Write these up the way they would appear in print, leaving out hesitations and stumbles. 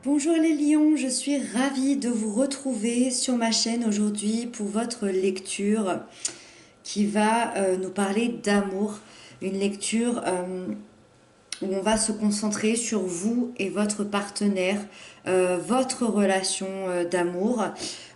Bonjour les lions, je suis ravie de vous retrouver sur ma chaîne aujourd'hui pour votre lecture qui va nous parler d'amour. Une lecture où on va se concentrer sur vous et votre partenaire, votre relation d'amour.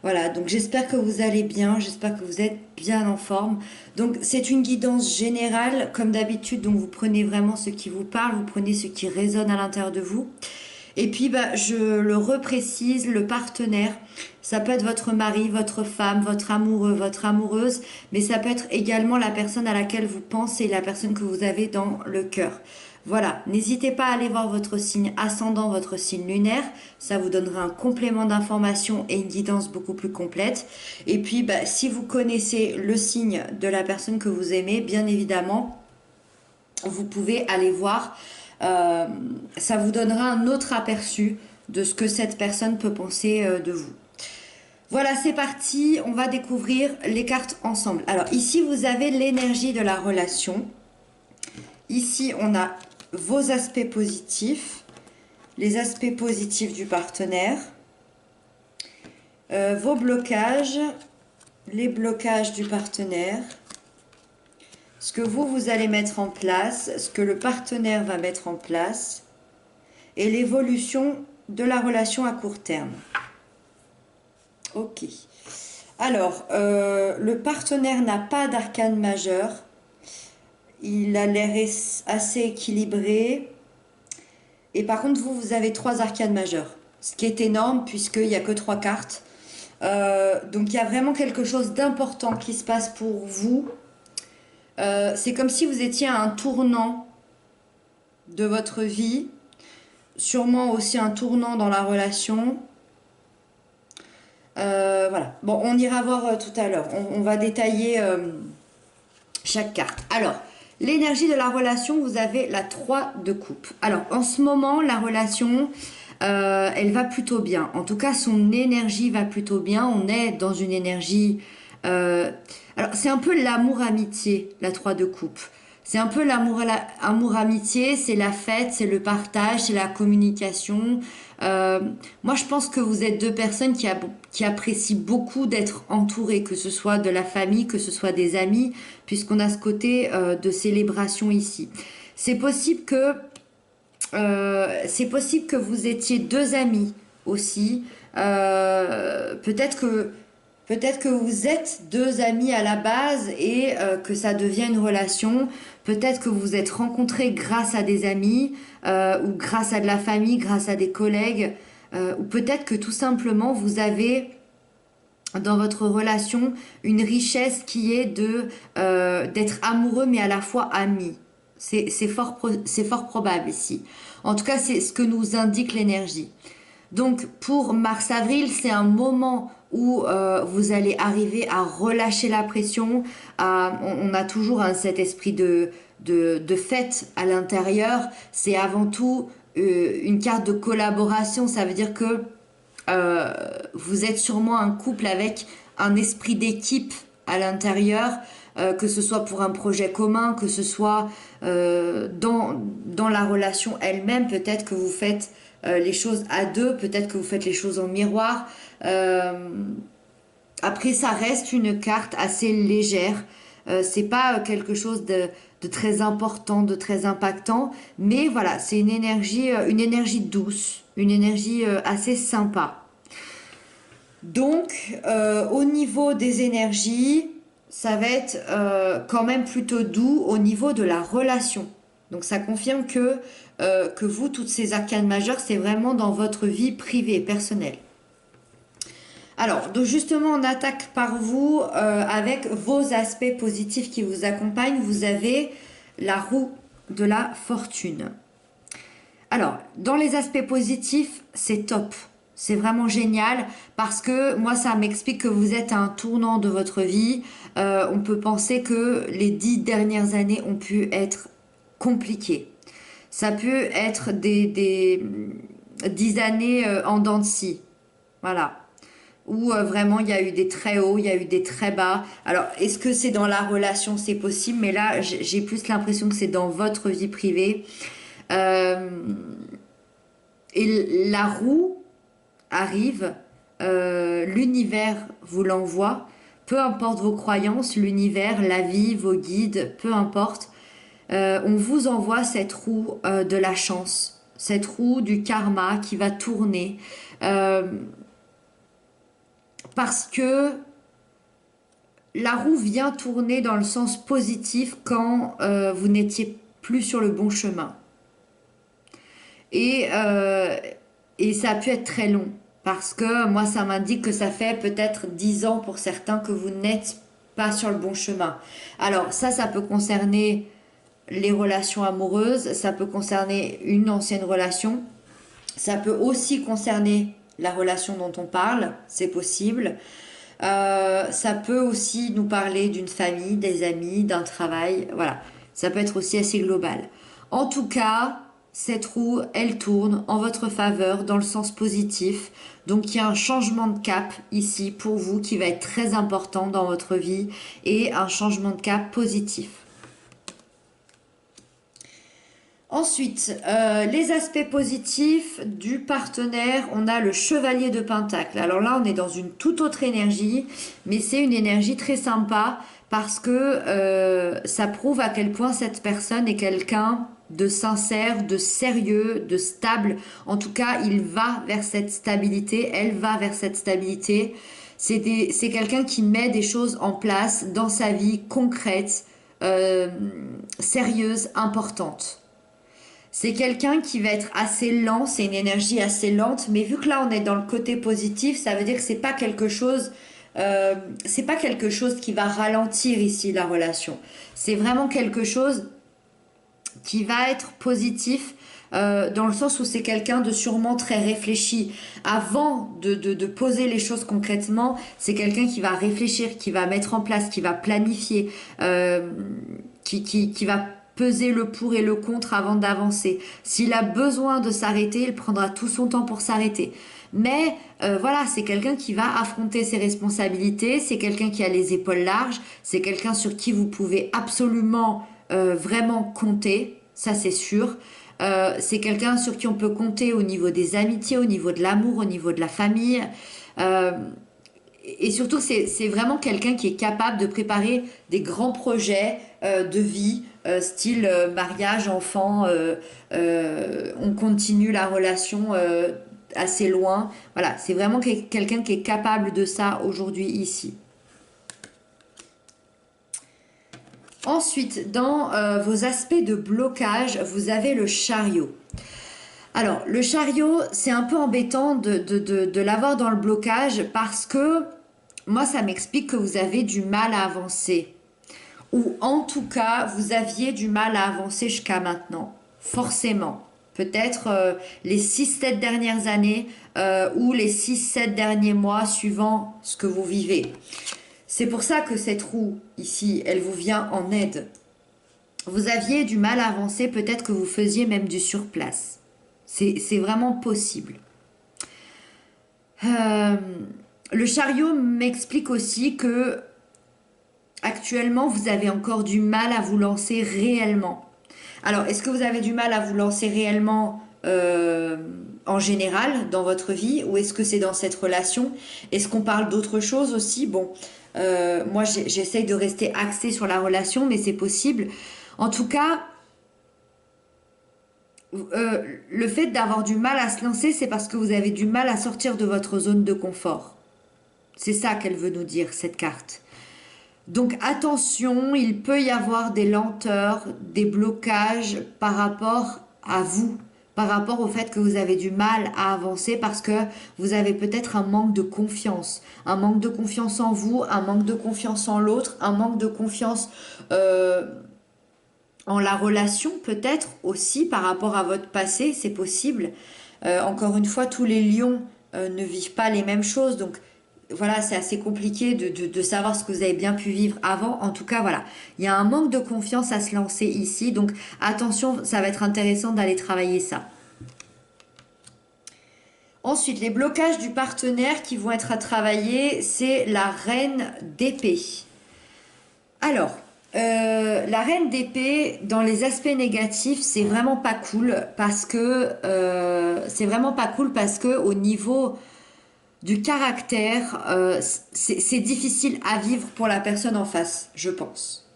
Voilà, donc j'espère que vous allez bien, j'espère que vous êtes bien en forme. Donc c'est une guidance générale, comme d'habitude, donc vous prenez vraiment ce qui vous parle, vous prenez ce qui résonne à l'intérieur de vous. Et puis, je le reprécise, le partenaire, ça peut être votre mari, votre femme, votre amoureux, votre amoureuse, mais ça peut être également la personne à laquelle vous pensez, la personne que vous avez dans le cœur. Voilà, n'hésitez pas à aller voir votre signe ascendant, votre signe lunaire, ça vous donnera un complément d'information et une guidance beaucoup plus complète. Et puis, si vous connaissez le signe de la personne que vous aimez, bien évidemment, vous pouvez aller voir. Ça vous donnera un autre aperçu de ce que cette personne peut penser de vous. Voilà, c'est parti, on va découvrir les cartes ensemble. Alors ici, vous avez l'énergie de la relation. Ici, on a vos aspects positifs, les aspects positifs du partenaire, vos blocages, les blocages du partenaire, ce que vous allez mettre en place, ce que le partenaire va mettre en place et l'évolution de la relation à court terme. Ok. Alors, le partenaire n'a pas d'arcane majeur. Il a l'air assez équilibré. Et par contre, vous avez 3 arcanes majeures. Ce qui est énorme puisqu'il n'y a que 3 cartes. Donc, il y a vraiment quelque chose d'important qui se passe pour vous. C'est comme si vous étiez à un tournant de votre vie, sûrement aussi un tournant dans la relation. Voilà, bon, on ira voir tout à l'heure, on va détailler chaque carte. Alors, l'énergie de la relation, vous avez la 3 de coupe. Alors, en ce moment, la relation, elle va plutôt bien. En tout cas, son énergie va plutôt bien. On est dans une énergie... alors, c'est un peu l'amour-amitié, la 3 de coupe. C'est un peu l'amour-amitié, c'est la fête, c'est le partage, c'est la communication. Moi, je pense que vous êtes 2 personnes qui apprécient beaucoup d'être entourées, que ce soit de la famille, que ce soit des amis, puisqu'on a ce côté de célébration ici. C'est possible que vous étiez 2 amis aussi. Peut-être que vous êtes 2 amis à la base et que ça devient une relation. Peut-être que vous vous êtes rencontrés grâce à des amis ou grâce à de la famille, grâce à des collègues. Ou peut-être que tout simplement vous avez dans votre relation une richesse qui est d'être amoureux mais à la fois ami. C'est fort probable ici. En tout cas, c'est ce que nous indique l'énergie. Donc pour mars-avril, c'est un moment où vous allez arriver à relâcher la pression. On a toujours cet esprit de fête à l'intérieur. C'est avant tout une carte de collaboration. Ça veut dire que vous êtes sûrement un couple avec un esprit d'équipe à l'intérieur, que ce soit pour un projet commun, que ce soit dans la relation elle-même. Peut-être que vous faites les choses à 2, peut-être que vous faites les choses en miroir. Après, ça reste une carte assez légère. C'est pas quelque chose de très important, de très impactant, mais voilà, c'est une énergie douce, une énergie assez sympa. Donc, au niveau des énergies, ça va être quand même plutôt doux au niveau de la relation. Donc, ça confirme que vous, toutes ces arcanes majeures, c'est vraiment dans votre vie privée, personnelle. Alors, donc justement, on attaque par vous avec vos aspects positifs qui vous accompagnent. Vous avez la roue de la fortune. Alors, dans les aspects positifs, c'est top. C'est vraiment génial parce que moi, ça m'explique que vous êtes à un tournant de votre vie. On peut penser que les 10 dernières années ont pu être compliquées. Ça peut être des 10 années en dents de scie. Voilà. Où vraiment il y a eu des très hauts, il y a eu des très bas. Alors, est-ce que c'est dans la relation? C'est possible, mais là, j'ai plus l'impression que c'est dans votre vie privée. Et la roue, arrive, l'univers vous l'envoie, peu importe vos croyances, l'univers, la vie, vos guides, peu importe, on vous envoie cette roue de la chance, cette roue du karma qui va tourner, parce que la roue vient tourner dans le sens positif quand vous n'étiez plus sur le bon chemin. Et, euh, et ça a pu être très long. Parce que moi, ça m'indique que ça fait peut-être 10 ans pour certains que vous n'êtes pas sur le bon chemin. Alors ça peut concerner les relations amoureuses, ça peut concerner une ancienne relation, ça peut aussi concerner la relation dont on parle, c'est possible. Ça peut aussi nous parler d'une famille, des amis, d'un travail, voilà. Ça peut être aussi assez global. En tout cas, cette roue, elle tourne en votre faveur dans le sens positif. Donc il y a un changement de cap ici pour vous qui va être très important dans votre vie et un changement de cap positif. Ensuite, les aspects positifs du partenaire, on a le chevalier de Pentacle. Alors là, on est dans une toute autre énergie, mais c'est une énergie très sympa parce que ça prouve à quel point cette personne est quelqu'un de sincère, de sérieux, de stable. En tout cas, il va vers cette stabilité, elle va vers cette stabilité. C'est quelqu'un qui met des choses en place dans sa vie concrète, sérieuse, importante. C'est quelqu'un qui va être assez lent, c'est une énergie assez lente, mais vu que là on est dans le côté positif, ça veut dire que c'est pas quelque chose qui va ralentir ici la relation. C'est vraiment quelque chose qui va être positif dans le sens où c'est quelqu'un de sûrement très réfléchi. Avant de poser les choses concrètement, c'est quelqu'un qui va réfléchir, qui va mettre en place, qui va planifier, qui va peser le pour et le contre avant d'avancer. S'il a besoin de s'arrêter, il prendra tout son temps pour s'arrêter. Mais voilà, c'est quelqu'un qui va affronter ses responsabilités, c'est quelqu'un qui a les épaules larges, c'est quelqu'un sur qui vous pouvez absolument vraiment compter, ça c'est sûr. C'est quelqu'un sur qui on peut compter au niveau des amitiés, au niveau de l'amour, au niveau de la famille. Euh, et surtout, c'est vraiment quelqu'un qui est capable de préparer des grands projets de vie, style mariage, enfant, on continue la relation assez loin. Voilà, c'est vraiment quelqu'un qui est capable de ça aujourd'hui ici. Ensuite, dans vos aspects de blocage, vous avez le chariot. Alors, le chariot, c'est un peu embêtant de l'avoir dans le blocage parce que moi, ça m'explique que vous avez du mal à avancer. Ou en tout cas, vous aviez du mal à avancer jusqu'à maintenant. Forcément. Peut-être les 6-7 dernières années ou les 6-7 derniers mois suivant ce que vous vivez. C'est pour ça que cette roue ici, elle vous vient en aide. Vous aviez du mal à avancer, peut-être que vous faisiez même du surplace. C'est vraiment possible. Le chariot m'explique aussi que actuellement vous avez encore du mal à vous lancer réellement. Alors, est-ce que vous avez du mal à vous lancer réellement en général dans votre vie ou est-ce que c'est dans cette relation? Est-ce qu'on parle d'autre chose aussi? Bon, moi j'essaye de rester axée sur la relation, mais c'est possible. En tout cas, le fait d'avoir du mal à se lancer, c'est parce que vous avez du mal à sortir de votre zone de confort. C'est ça qu'elle veut nous dire, cette carte. Donc attention, il peut y avoir des lenteurs, des blocages par rapport à vous, par rapport au fait que vous avez du mal à avancer parce que vous avez peut-être un manque de confiance en vous, un manque de confiance en l'autre, un manque de confiance en la relation peut-être aussi par rapport à votre passé, c'est possible. Encore une fois, tous les lions ne vivent pas les mêmes choses, donc voilà, c'est assez compliqué de savoir ce que vous avez bien pu vivre avant. En tout cas, voilà, il y a un manque de confiance à se lancer ici, donc attention, ça va être intéressant d'aller travailler ça. Ensuite, les blocages du partenaire qui vont être à travailler, c'est la reine d'épée. Alors, la reine d'épée, dans les aspects négatifs, c'est vraiment pas cool parce que au niveau du caractère, c'est difficile à vivre pour la personne en face, je pense.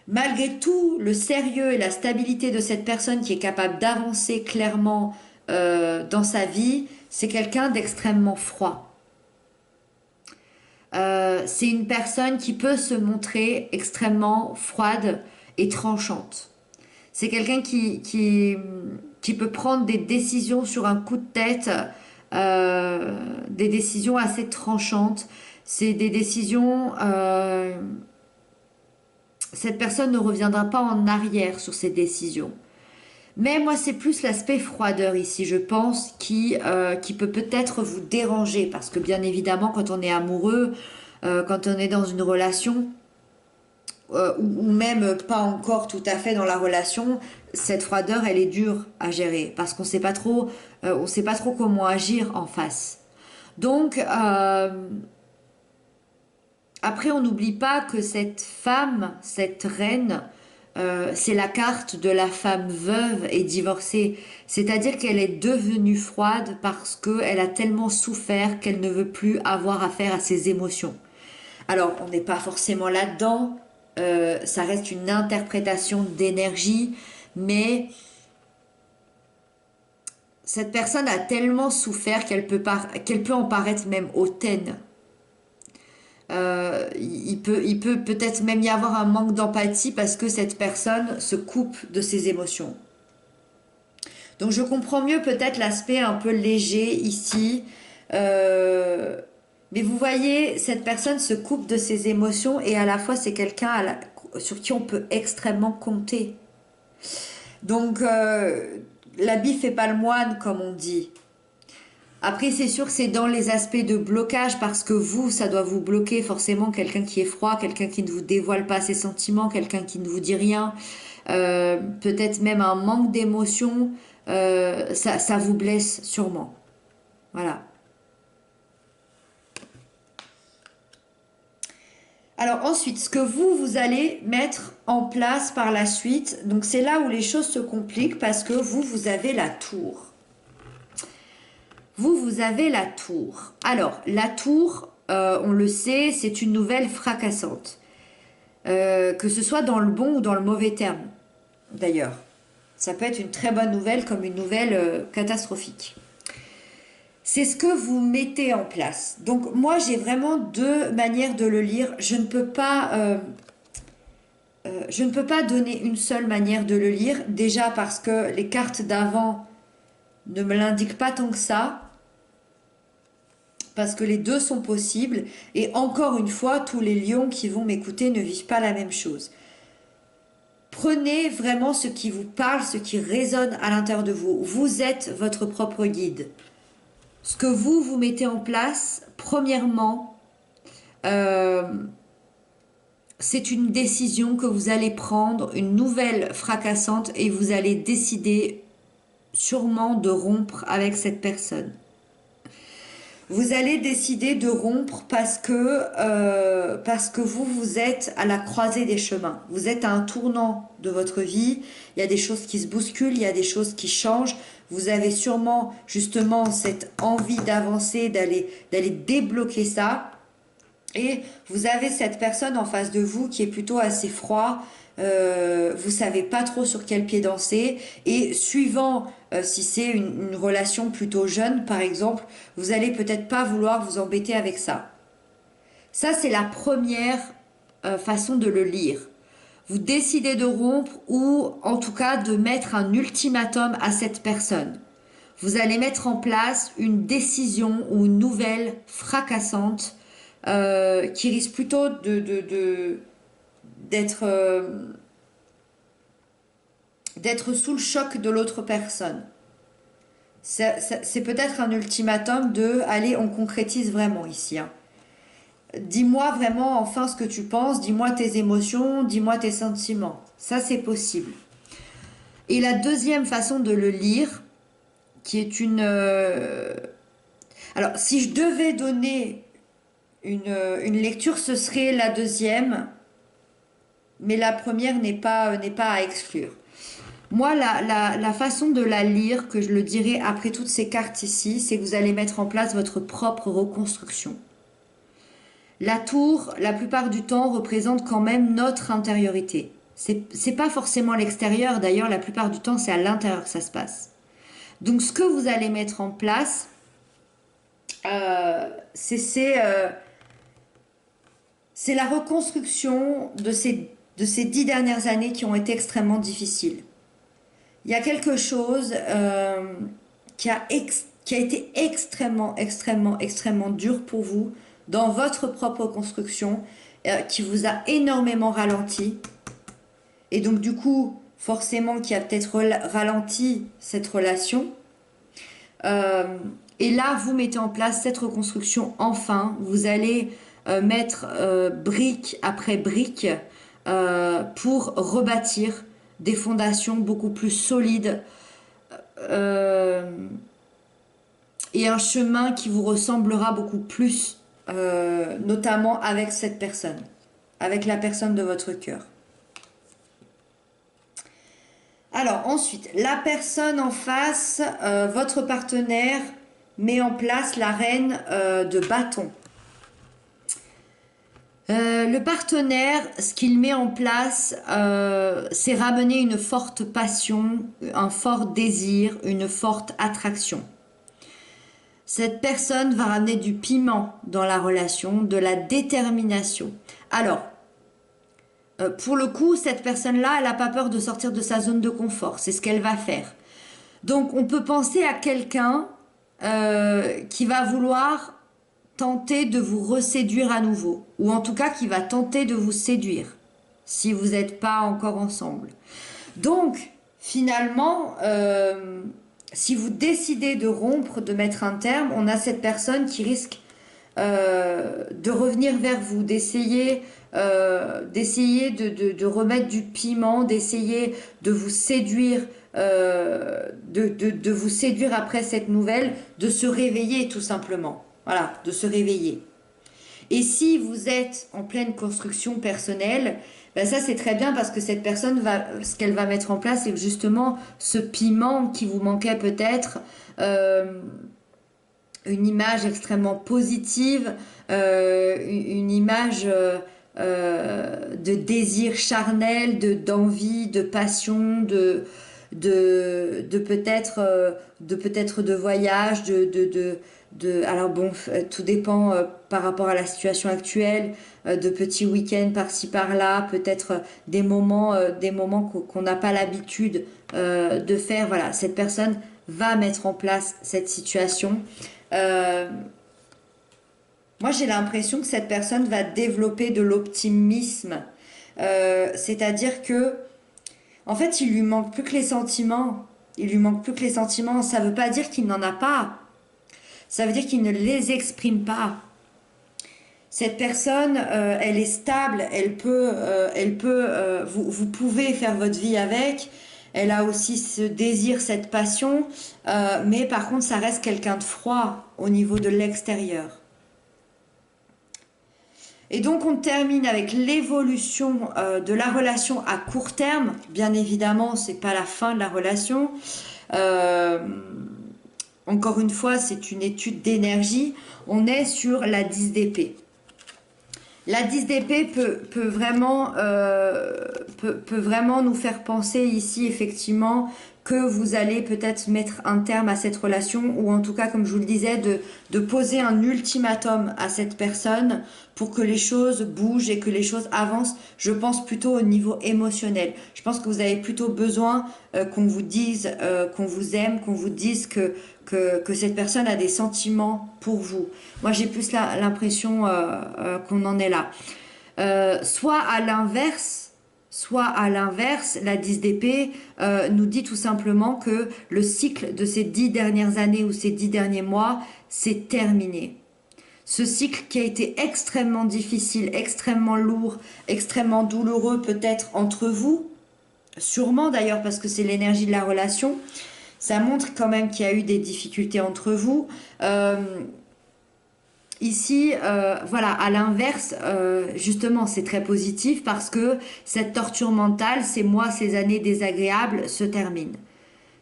Malgré tout le sérieux et la stabilité de cette personne qui est capable d'avancer clairement dans sa vie, c'est quelqu'un d'extrêmement froid. C'est une personne qui peut se montrer extrêmement froide et tranchante. C'est quelqu'un qui peut prendre des décisions sur un coup de tête, des décisions assez tranchantes. C'est des décisions... cette personne ne reviendra pas en arrière sur ses décisions. Mais moi, c'est plus l'aspect froideur ici, je pense, qui peut peut-être vous déranger. Parce que bien évidemment, quand on est amoureux, quand on est dans une relation, ou même pas encore tout à fait dans la relation, cette froideur, elle est dure à gérer. Parce qu'on on sait pas trop comment agir en face. Donc, après, on n'oublie pas que cette femme, cette reine, c'est la carte de la femme veuve et divorcée. C'est-à-dire qu'elle est devenue froide parce qu'elle a tellement souffert qu'elle ne veut plus avoir affaire à ses émotions. Alors, on n'est pas forcément là-dedans, ça reste une interprétation d'énergie, mais cette personne a tellement souffert qu'elle peut en paraître même hautaine. Il peut peut-être même y avoir un manque d'empathie parce que cette personne se coupe de ses émotions. Donc je comprends mieux peut-être l'aspect un peu léger ici. Mais vous voyez, cette personne se coupe de ses émotions et à la fois c'est quelqu'un sur qui on peut extrêmement compter. Donc l'habit fait pas le moine comme on dit. Après, c'est sûr que c'est dans les aspects de blocage parce que vous, ça doit vous bloquer forcément quelqu'un qui est froid, quelqu'un qui ne vous dévoile pas ses sentiments, quelqu'un qui ne vous dit rien, peut-être même un manque d'émotion, ça vous blesse sûrement. Voilà. Alors ensuite, ce que vous allez mettre en place par la suite, donc c'est là où les choses se compliquent parce que vous avez la tour. Vous avez la tour. Alors, la tour, on le sait, c'est une nouvelle fracassante. Que ce soit dans le bon ou dans le mauvais terme, d'ailleurs. Ça peut être une très bonne nouvelle comme une nouvelle catastrophique. C'est ce que vous mettez en place. Donc, moi, j'ai vraiment deux manières de le lire. Je ne peux pas donner une seule manière de le lire. Déjà parce que les cartes d'avant ne me l'indiquent pas tant que ça. Parce que les deux sont possibles. Et encore une fois, tous les lions qui vont m'écouter ne vivent pas la même chose. Prenez vraiment ce qui vous parle, ce qui résonne à l'intérieur de vous. Vous êtes votre propre guide. Ce que vous mettez en place, premièrement, c'est une décision que vous allez prendre, une nouvelle fracassante, et vous allez décider sûrement de rompre avec cette personne. Vous allez décider de rompre parce que vous êtes à la croisée des chemins. Vous êtes à un tournant de votre vie. Il y a des choses qui se bousculent, il y a des choses qui changent. Vous avez sûrement justement cette envie d'avancer, d'aller débloquer ça. Et vous avez cette personne en face de vous qui est plutôt assez froid. Vous savez pas trop sur quel pied danser et suivant si c'est une relation plutôt jeune par exemple, vous allez peut-être pas vouloir vous embêter avec ça. Ça c'est la première façon de le lire. Vous décidez de rompre ou en tout cas de mettre un ultimatum à cette personne. Vous allez mettre en place une décision ou une nouvelle fracassante qui risque plutôt d'être sous le choc de l'autre personne. C'est peut-être un ultimatum de allez, on concrétise vraiment ici. Hein. Dis-moi vraiment enfin ce que tu penses, dis-moi tes émotions, dis-moi tes sentiments. Ça, c'est possible. Et la deuxième façon de le lire, qui est une... Alors, si je devais donner une lecture, ce serait la deuxième, mais la première n'est pas à exclure. Moi, la façon de la lire, que je le dirai après toutes ces cartes ici, c'est que vous allez mettre en place votre propre reconstruction. La tour, la plupart du temps, représente quand même notre intériorité. C'est pas forcément l'extérieur, d'ailleurs, la plupart du temps, c'est à l'intérieur que ça se passe. Donc, ce que vous allez mettre en place, c'est la reconstruction de ces 10 dernières années qui ont été extrêmement difficiles. Il y a quelque chose qui a été extrêmement dur pour vous dans votre propre construction, qui vous a énormément ralenti. Et donc du coup, forcément, qui a peut-être ralenti cette relation. Et là, vous mettez en place cette reconstruction enfin. Vous allez mettre brique après brique pour rebâtir des fondations beaucoup plus solides et un chemin qui vous ressemblera beaucoup plus, notamment avec cette personne, avec la personne de votre cœur. Alors ensuite, la personne en face, votre partenaire, met en place la reine de bâton. Le partenaire, ce qu'il met en place, c'est ramener une forte passion, un fort désir, une forte attraction. Cette personne va ramener du piment dans la relation, de la détermination. Alors, pour le coup, cette personne-là, elle n'a pas peur de sortir de sa zone de confort. C'est ce qu'elle va faire. Donc, on peut penser à quelqu'un qui va vouloir tenter de vous reséduire à nouveau, ou en tout cas qui va tenter de vous séduire si vous n'êtes pas encore ensemble. Donc finalement, si vous décidez de rompre, de mettre un terme, on a cette personne qui risque de revenir vers vous, d'essayer de remettre du piment, d'essayer de vous séduire, de vous séduire après cette nouvelle, de se réveiller tout simplement. Voilà, de se réveiller. Et si vous êtes en pleine construction personnelle, ben ça c'est très bien parce que cette personne ce qu'elle va mettre en place, c'est justement ce piment qui vous manquait peut-être, une image extrêmement positive, une image de désir charnel, d'envie, de passion, de peut-être de voyage, alors bon, tout dépend par rapport à la situation actuelle, de petits week-ends par-ci par-là, peut-être des moments qu'on n'a pas l'habitude de faire. Voilà, cette personne va mettre en place cette situation. Moi, j'ai l'impression que cette personne va développer de l'optimisme, c'est-à-dire que, en fait, il lui manque plus que les sentiments. Il lui manque plus que les sentiments. Ça veut pas dire qu'il n'en a pas. Ça veut dire qu'il ne les exprime pas. Cette personne, elle est stable, vous pouvez faire votre vie avec. Elle a aussi ce désir, cette passion, mais par contre, ça reste quelqu'un de froid au niveau de l'extérieur. Et donc, on termine avec l'évolution de la relation à court terme. Bien évidemment, c'est pas la fin de la relation. Encore une fois, c'est une étude d'énergie. On est sur la 10 d'épée. La 10 d'épée peut vraiment nous faire penser ici, effectivement, que vous allez peut-être mettre un terme à cette relation, ou en tout cas, comme je vous le disais, de poser un ultimatum à cette personne pour que les choses bougent et que les choses avancent. Je pense plutôt au niveau émotionnel. Je pense que vous avez plutôt besoin qu'on vous dise qu'on vous aime, qu'on vous dise que cette personne a des sentiments pour vous. Moi, j'ai plus l'impression qu'on en est là. Soit à l'inverse, la 10 d'épée nous dit tout simplement que le cycle de ces 10 dernières années ou ces 10 derniers mois, c'est terminé. Ce cycle qui a été extrêmement difficile, extrêmement lourd, extrêmement douloureux peut-être entre vous, sûrement d'ailleurs parce que c'est l'énergie de la relation, ça montre quand même qu'il y a eu des difficultés entre vous. ici, voilà, à l'inverse, justement, c'est très positif parce que cette torture mentale, ces mois, ces années désagréables se terminent.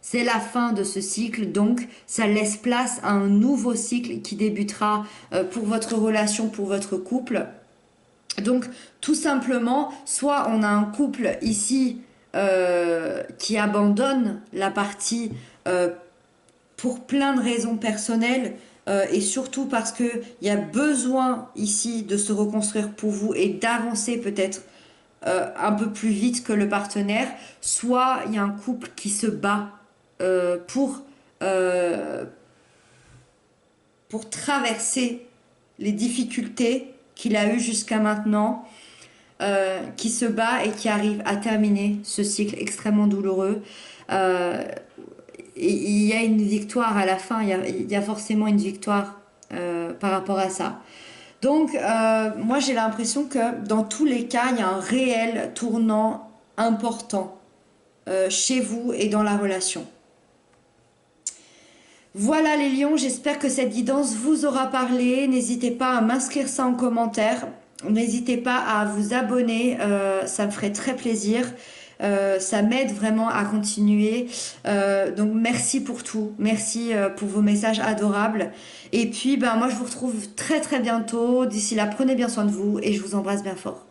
C'est la fin de ce cycle, donc ça laisse place à un nouveau cycle qui débutera pour votre relation, pour votre couple. Donc tout simplement, soit on a un couple ici qui abandonne la partie euh, pour plein de raisons personnelles et surtout parce qu'il y a besoin ici de se reconstruire pour vous et d'avancer peut-être un peu plus vite que le partenaire, soit il y a un couple qui se bat pour, euh, pour traverser les difficultés qu'il a eues jusqu'à maintenant, qui se bat et qui arrive à terminer ce cycle extrêmement douloureux. Euh, et il y a une victoire à la fin, il y a forcément une victoire par rapport à ça. Donc, moi j'ai l'impression que dans tous les cas, il y a un réel tournant important chez vous et dans la relation. Voilà les lions, j'espère que cette guidance vous aura parlé. N'hésitez pas à m'inscrire ça en commentaire. N'hésitez pas à vous abonner, ça me ferait très plaisir. Ça m'aide vraiment à continuer. Donc merci pour tout, merci pour vos messages adorables. Et puis ben moi je vous retrouve très très bientôt. D'ici là, prenez bien soin de vous et je vous embrasse bien fort.